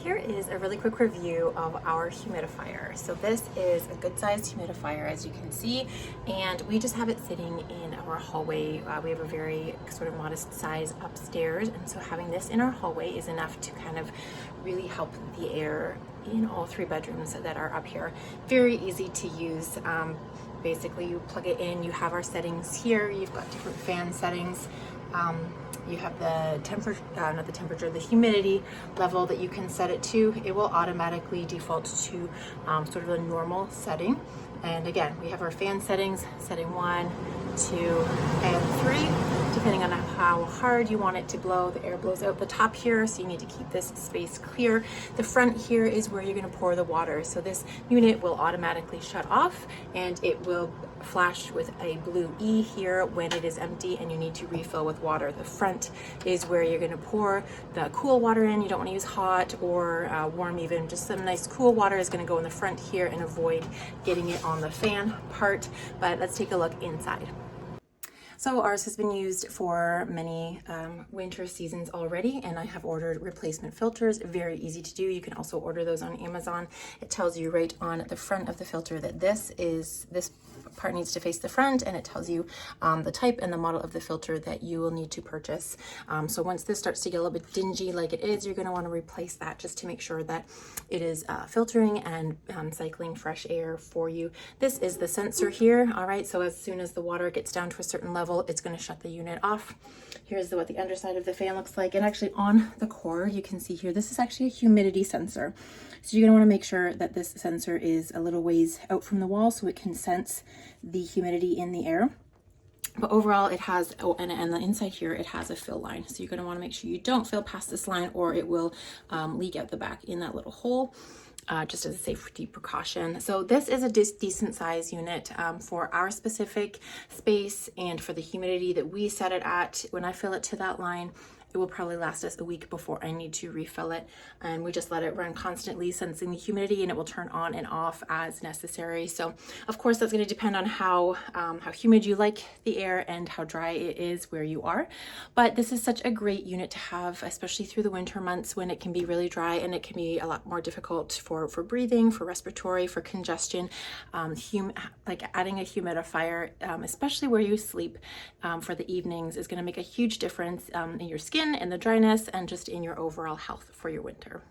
Here is a really quick review of our humidifier. So this is a good sized humidifier, as you can see, and we just have it sitting in our hallway. We have a very sort of modest size upstairs, and so having this in our hallway is enough to kind of really help the air in all three bedrooms that are up here. Very easy to use. Basically, you plug it in, you have our settings here, you've got different fan settings. You have the the humidity level that you can set it to. It will automatically default to sort of a normal setting. And again, we have our fan settings, setting 1, 2, and 3. Depending on how hard you want it to blow, the air blows out the top here, so you need to keep this space clear. The front here is where you're going to pour the water. So this unit will automatically shut off, and it will flash with a blue E here when it is empty and you need to refill with water. The front is where you're going to pour the cool water in. You don't want to use hot or warm even. Just some nice cool water is going to go in the front here and avoid getting it on the fan part. But let's take a look inside. So ours has been used for many winter seasons already, and I have ordered replacement filters. Very easy to do. You can also order those on Amazon. It tells you right on the front of the filter that this part needs to face the front, and it tells you the type and the model of the filter that you will need to purchase. So once this starts to get a little bit dingy like it is, you're going to want to replace that just to make sure that it is filtering and cycling fresh air for you. This is the sensor here. All right, so as soon as the water gets down to a certain level, it's going to shut the unit off. Here's what the underside of the fan looks like, and actually on the core you can see here, this is actually a humidity sensor. So you're going to want to make sure that this sensor is a little ways out from the wall so it can sense the humidity in the air. But overall it has, and the inside here, it has a fill line. So you're going to want to make sure you don't fill past this line or it will leak out the back in that little hole. Just as a safety precaution. So this is a decent size unit for our specific space and for the humidity that we set it at. When I fill it to that line, it will probably last us a week before I need to refill it. And we just let it run constantly, sensing the humidity, and it will turn on and off as necessary. So of course that's going to depend on how humid you like the air and how dry it is where you are. But this is such a great unit to have, especially through the winter months when it can be really dry and it can be a lot more difficult for breathing, for respiratory, for congestion. Like adding a humidifier, especially where you sleep for the evenings, is going to make a huge difference in your skin and the dryness and just in your overall health for your winter.